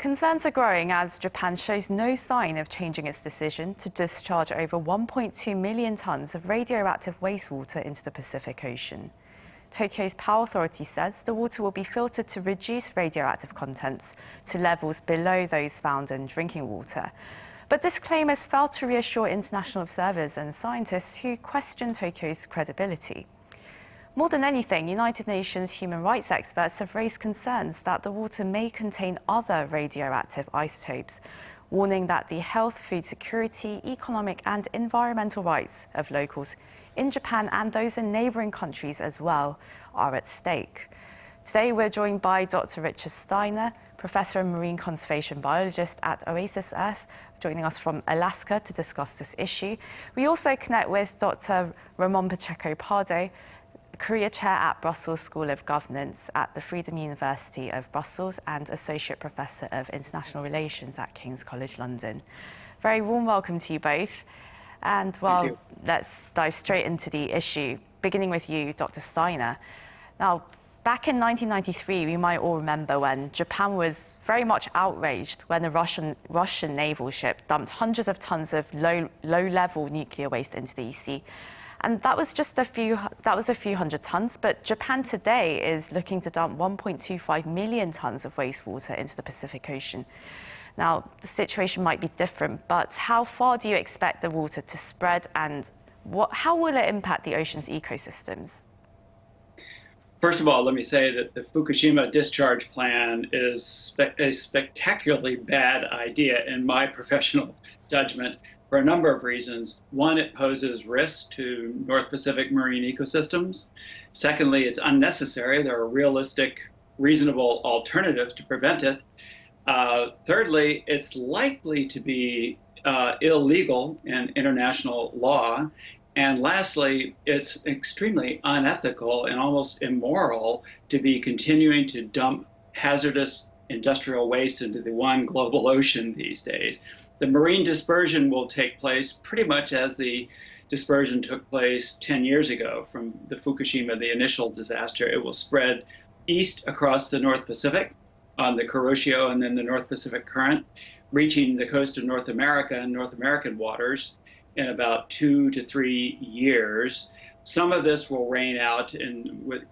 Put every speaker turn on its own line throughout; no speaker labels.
Concerns are growing as Japan shows no sign of changing its decision to discharge over 1.2 million tons of radioactive wastewater into the Pacific Ocean. Tokyo's power authority says the water will be filtered to reduce radioactive contents to levels below those found in drinking water. But this claim has failed to reassure international observers and scientists who question Tokyo's credibility. More than anything, United Nations human rights experts have raised concerns that the water may contain other radioactive isotopes, warning that the health, food security, economic and environmental rights of locals in Japan and those in neighbouring countries as well are at stake. Today we're joined by Dr. Richard Steiner, Professor and Marine Conservation Biologist at Oasis Earth, joining us from Alaska to discuss this issue. We also connect with Dr. Ramon Pacheco-Pardo, Career Chair at Brussels School of Governance at the Freedom University of Brussels and Associate Professor of International Relations at King's College London. Very warm welcome to you both. And well, let's dive straight into the issue, beginning with you, Dr. Steiner. Now, back in 1993, we might all remember when Japan was very much outraged when a Russian naval ship dumped hundreds of tons of low-level nuclear waste into the sea. And that was a few hundred tons, but Japan today is looking to dump 1.25 million tons of wastewater into the Pacific Ocean. Now, the situation might be different, but how far do you expect the water to spread, and how will it impact the ocean's ecosystems?
First of all, let me say that the Fukushima discharge plan is a spectacularly bad idea in my professional judgment, for a number of reasons. One, it poses risk to North Pacific marine ecosystems. Secondly, it's unnecessary. There are realistic, reasonable alternatives to prevent it. Thirdly, it's likely to be illegal in international law. And lastly, it's extremely unethical and almost immoral to be continuing to dump hazardous industrial waste into the one global ocean these days. The marine dispersion will take place pretty much as the dispersion took place 10 years ago from the Fukushima, the initial disaster. It will spread east across the North Pacific on the Kuroshio and then the North Pacific Current, reaching the coast of North America and North American waters in about 2 to 3 years. Some of this will rain out with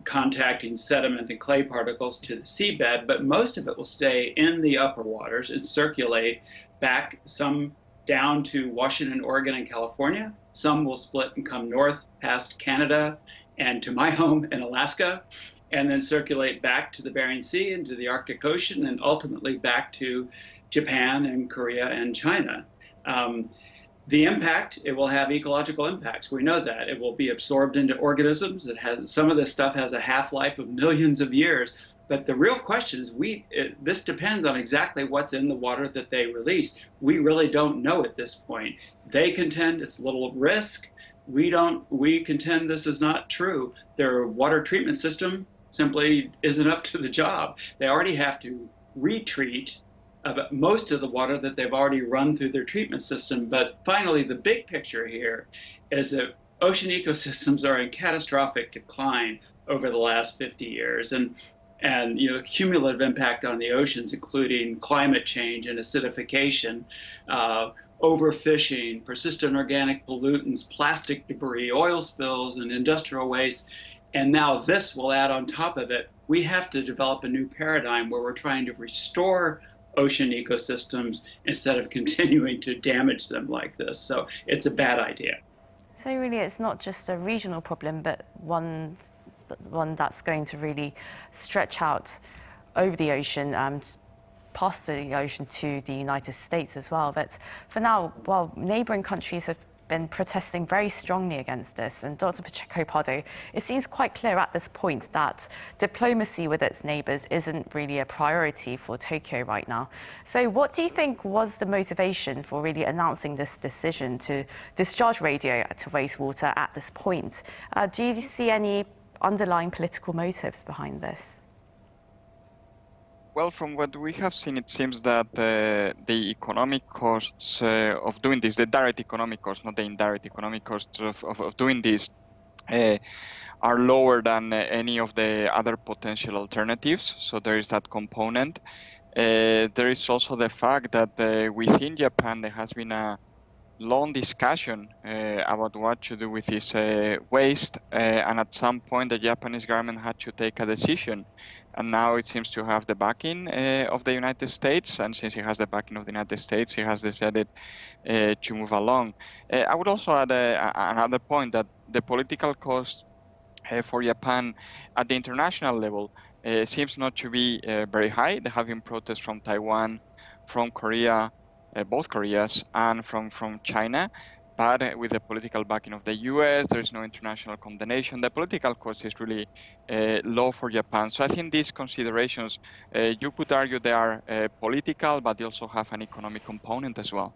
contacting sediment and clay particles to the seabed, but most of it will stay in the upper waters and circulate back, some down to Washington, Oregon, and California. Some will split and come north past Canada and to my home in Alaska, and then circulate back to the Bering Sea and to the Arctic Ocean, and ultimately back to Japan and Korea and China. The impact, it will have ecological impacts. We know that. It will be absorbed into organisms. Some of this stuff has a half-life of millions of years. But the real question is, this depends on exactly what's in the water that they release. We really don't know at this point. They contend it's little risk. We contend this is not true. Their water treatment system simply isn't up to the job. They already have to retreat most of the water that they've already run through their treatment system. But finally, the big picture here is that ocean ecosystems are in catastrophic decline over the last 50 years. And cumulative impact on the oceans, including climate change and acidification, overfishing, persistent organic pollutants, plastic debris, oil spills, and industrial waste. And now this will add on top of it. We have to develop a new paradigm where we're trying to restore ocean ecosystems instead of continuing to damage them like this. So it's a bad idea.
So really it's not just a regional problem, but one that's going to really stretch out over the ocean, past the ocean to the United States as well. But for now, while neighbouring countries have been protesting very strongly against this, and Dr. Pacheco-Pardo, it seems quite clear at this point that diplomacy with its neighbours isn't really a priority for Tokyo right now. So what do you think was the motivation for really announcing this decision to discharge radioactive wastewater at this point? Do you see any underlying political motives behind this?
Well, from what we have seen, it seems that the economic costs of doing this, the direct economic costs, not the indirect economic costs of doing this, are lower than any of the other potential alternatives. So there is that component. there is also the fact that within Japan there has been a long discussion about what to do with this waste, and at some point the Japanese government had to take a decision, and now it seems to have the backing of the United States, and since it has the backing of the United States, it has decided to move along. I would also add another point, that the political cost for Japan at the international level seems not to be very high. There have been protests from Taiwan, from Korea, both Koreas, and from China. But with the political backing of the US, there is no international condemnation. The political cost is really low for Japan. So I think these considerations, you could argue they are political, but they also have an economic component as well.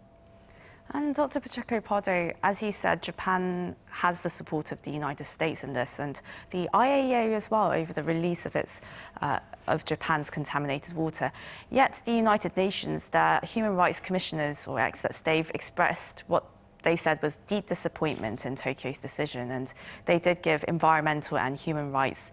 And Dr. Pacheco Pardo, as you said, Japan has the support of the United States in this, and the IAEA as well over the release of Japan's contaminated water. Yet the United Nations, their human rights commissioners or experts, they've expressed what they said was deep disappointment in Tokyo's decision, and they did give environmental and human rights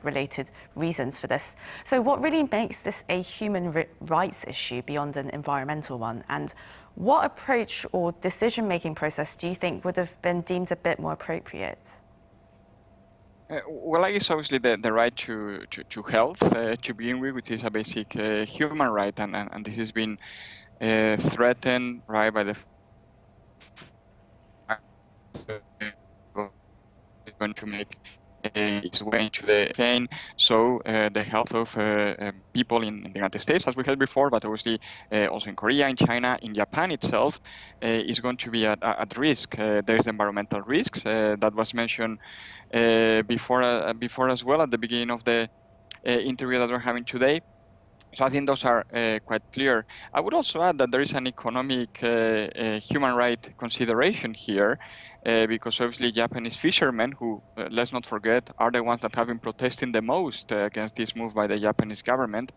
related reasons for this. So what really makes this a human rights issue beyond an environmental one? And what approach or decision-making process do you think would have been deemed a bit more appropriate?
Well, I guess obviously the right to health to begin with, which is a basic human right, and this has been threatened, right, by the going to make its way into the chain. So the health of people in the United States, as we had before, but obviously also in Korea, in China, in Japan itself, is going to be at risk. There's environmental risks that was mentioned before as well at the beginning of the interview that we're having today. So I think those are quite clear. I would also add that there is an economic human right consideration here, because obviously Japanese fishermen, who, let's not forget, are the ones that have been protesting the most against this move by the Japanese government,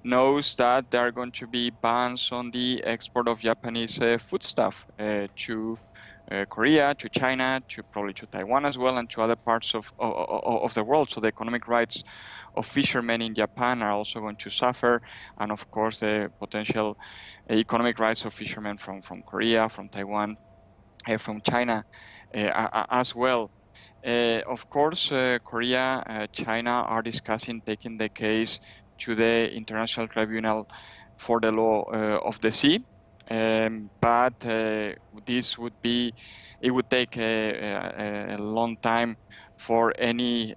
knows that there are going to be bans on the export of Japanese foodstuff to Korea, to China, probably to Taiwan as well, and to other parts of the world. So the economic rights of fishermen in Japan are also going to suffer, and of course the potential economic rights of fishermen from Korea, from Taiwan, from China as well. Of course, Korea, China are discussing taking the case to the International Tribunal for the Law of the Sea. But this would take a long time for any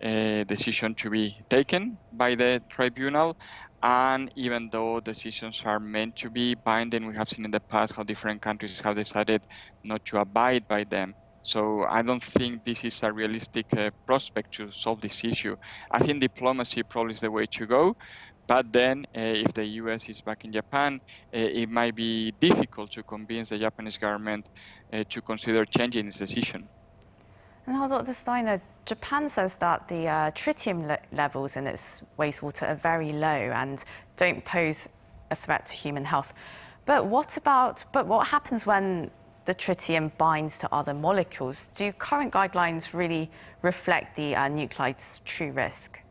decision to be taken by the tribunal. And even though decisions are meant to be binding, we have seen in the past how different countries have decided not to abide by them. So I don't think this is a realistic prospect to solve this issue. I think diplomacy probably is the way to go. But then, if the US is back in Japan, it might be difficult to convince the Japanese government to consider changing its decision.
And now, Dr. Steiner, Japan says that the tritium levels in its wastewater are very low and don't pose a threat to human health. But what happens when the tritium binds to other molecules? Do current guidelines really reflect the nuclide's true risk?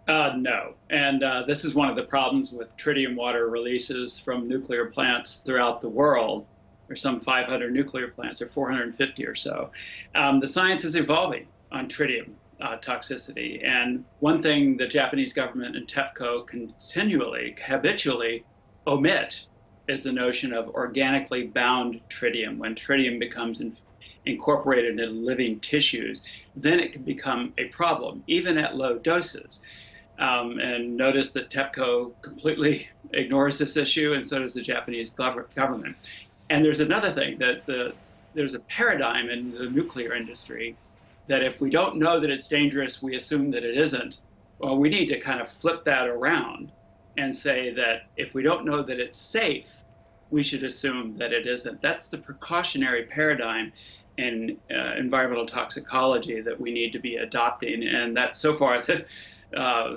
No, and this is one of the problems with tritium water releases from nuclear plants throughout the world. There's some 500 nuclear plants, or 450 or so. The science is evolving on tritium toxicity, and one thing the Japanese government and TEPCO habitually omit is the notion of organically bound tritium. When tritium becomes incorporated into living tissues, then it can become a problem, even at low doses. And notice that TEPCO completely ignores this issue, and so does the Japanese government. And there's another thing, that there's a paradigm in the nuclear industry that if we don't know that it's dangerous, we assume that it isn't. Well, we need to kind of flip that around and say that if we don't know that it's safe, we should assume that it isn't. That's the precautionary paradigm in environmental toxicology that we need to be adopting, and that so far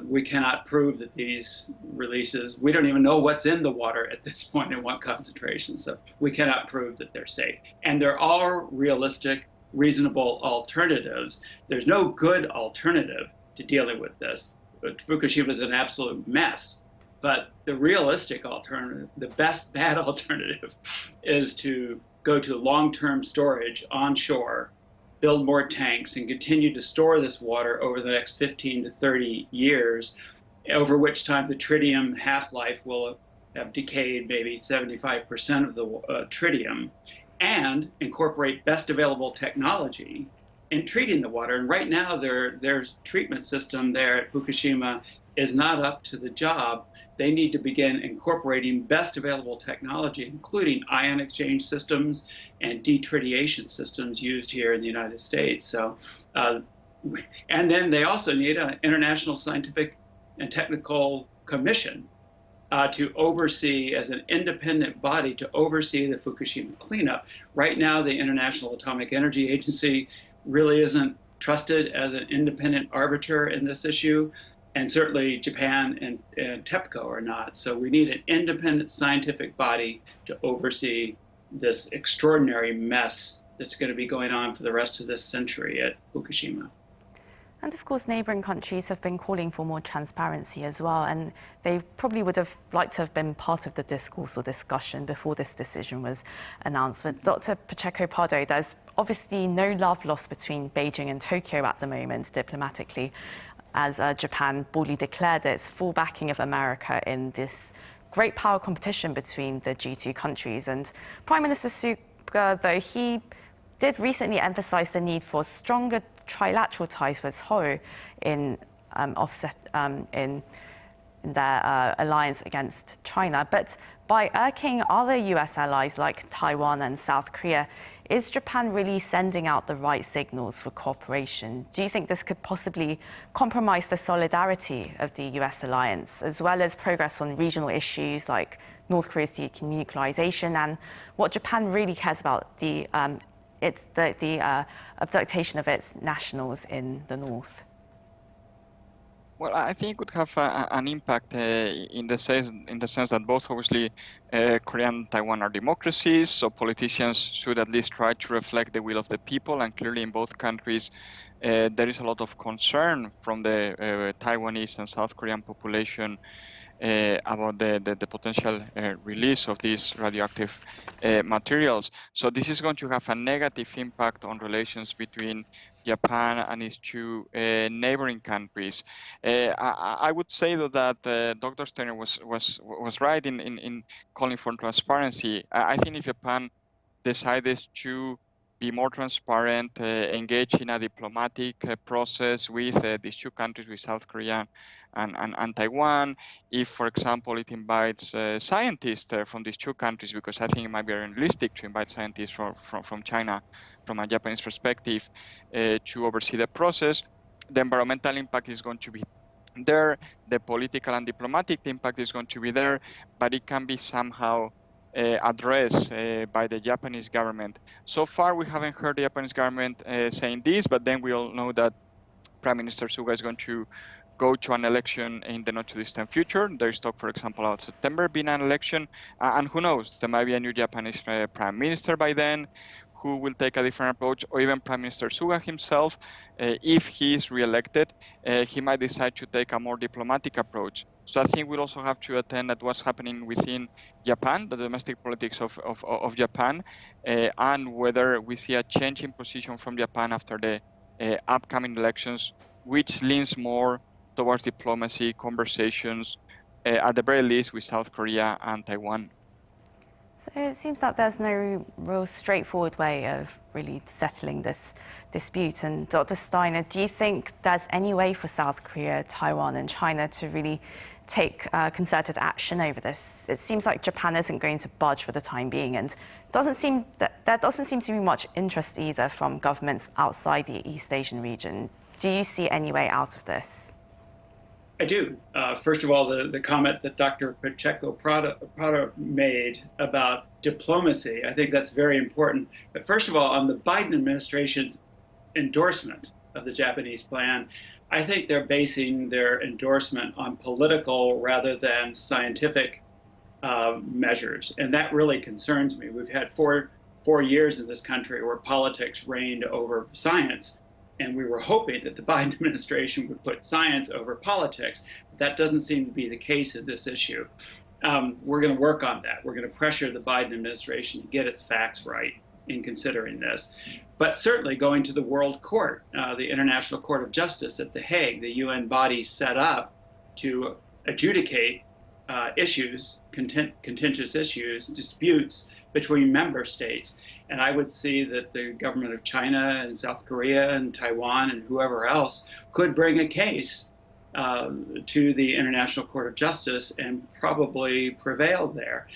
we cannot prove that these releases, we don't even know what's in the water at this point and what concentration, so we cannot prove that they're safe. And there are realistic, reasonable alternatives. There's no good alternative to dealing with this. But Fukushima is an absolute mess. But the realistic alternative, the best bad alternative, is to go to long-term storage onshore, build more tanks, and continue to store this water over the next 15 to 30 years, over which time the tritium half-life will have decayed maybe 75% of the tritium, and incorporate best available technology in treating the water. And right now, their treatment system there at Fukushima is not up to the job. They need to begin incorporating best available technology, including ion exchange systems and detritiation systems used here in the United States. So, and then they also need an international scientific and technical commission to oversee, as an independent body, to oversee the Fukushima cleanup. Right now, the International Atomic Energy Agency really isn't trusted as an independent arbiter in this issue, and certainly Japan and TEPCO are not. So we need an independent scientific body to oversee this extraordinary mess that's going to be going on for the rest of this century at Fukushima.
And of course, neighbouring countries have been calling for more transparency as well, and they probably would have liked to have been part of the discourse or discussion before this decision was announced. But Dr. Pacheco-Pardo, there's obviously no love lost between Beijing and Tokyo at the moment diplomatically, as Japan boldly declared its full backing of America in this great power competition between the G2 countries. And Prime Minister Suga, though, he did recently emphasize the need for stronger trilateral ties with Seoul in their alliance against China. But by irking other US allies like Taiwan and South Korea, is Japan really sending out the right signals for cooperation? Do you think this could possibly compromise the solidarity of the US alliance, as well as progress on regional issues like North Korea's denuclearization and what Japan really cares about, the abduction of its nationals in the north?
Well, I think it would have an impact in the sense that both, obviously, Korea and Taiwan are democracies, so politicians should at least try to reflect the will of the people. And clearly, in both countries, there is a lot of concern from the Taiwanese and South Korean population about the potential release of these radioactive materials. So this is going to have a negative impact on relations between Japan and its two neighboring countries. I would say though that Dr. Steiner was right in calling for transparency. I think if Japan decided to be more transparent, engage in a diplomatic process with these two countries, with South Korea and Taiwan. If, for example, it invites scientists from these two countries, because I think it might be realistic to invite scientists from China, from a Japanese perspective, to oversee the process, the environmental impact is going to be there, the political and diplomatic impact is going to be there, but it can be somehow addressed by the Japanese government. So far, we haven't heard the Japanese government saying this, but then we all know that Prime Minister Suga is going to go to an election in the not-too-distant future. There is talk, for example, about September being an election, and who knows, there might be a new Japanese Prime Minister by then who will take a different approach, or even Prime Minister Suga himself, if he is re-elected, he might decide to take a more diplomatic approach. So I think we'll also have to attend at what's happening within Japan, the domestic politics of Japan, and whether we see a change in position from Japan after the upcoming elections, which leans more towards diplomacy, conversations, at the very least with South Korea and Taiwan.
So it seems that there's no real straightforward way of really settling this dispute. And Dr. Steiner, do you think there's any way for South Korea, Taiwan and China to really take concerted action over this? It seems like Japan isn't going to budge for the time being, and there doesn't seem to be much interest either from governments outside the East Asian region. Do you see any way out of this?
I do. First of all, the comment that Dr. Pacheco-Pardo made about diplomacy, I think that's very important. But first of all, on the Biden administration's endorsement of the Japanese plan, I think they're basing their endorsement on political rather than scientific measures. And that really concerns me. We've had four years in this country where politics reigned over science. And we were hoping that the Biden administration would put science over politics. That doesn't seem to be the case in this issue. We're going to work on that. We're going to pressure the Biden administration to get its facts right in considering this. But certainly going to the World Court, the International Court of Justice at The Hague, the UN body set up to adjudicate issues, contentious issues, disputes between member states. And I would see that the government of China and South Korea and Taiwan and whoever else could bring a case to the International Court of Justice and probably prevail there.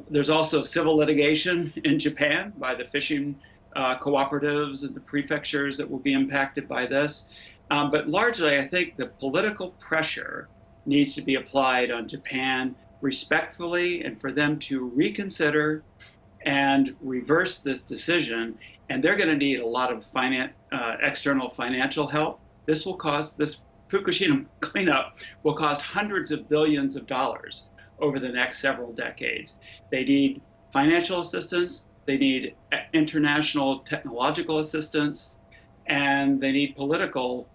There's also civil litigation in Japan by the fishing cooperatives and the prefectures that will be impacted by this. But largely, I think the political pressure needs to be applied on Japan respectfully and for them to reconsider and reverse this decision. And they're going to need a lot of external financial help. This Fukushima cleanup will cost hundreds of billions of dollars over the next several decades. They need financial assistance, they need international technological assistance, and they need political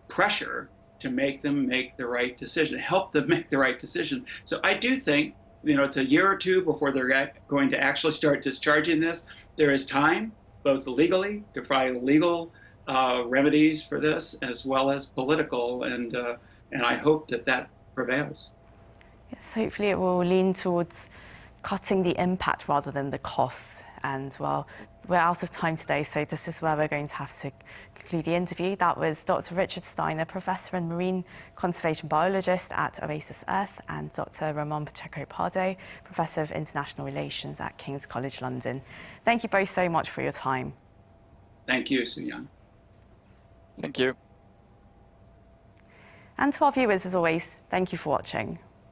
pressure to make them make the right decision, help them make the right decision. So I do think, it's a year or two before they're going to actually start discharging this. There is time, both legally, to find legal remedies for this, as well as political, and I hope that prevails.
Yes, hopefully it will lean towards cutting the impact rather than the costs. And well, we're out of time today, so this is where we're going to have to conclude the interview. That was Dr. Richard Steiner, Professor and Marine Conservation Biologist at Oasis Earth, and Dr. Ramon Pacheco-Pardo, Professor of International Relations at King's College London. Thank you both so much for your time.
Thank you, Soo-Young.
Thank you.
And to our viewers, as always, thank you for watching.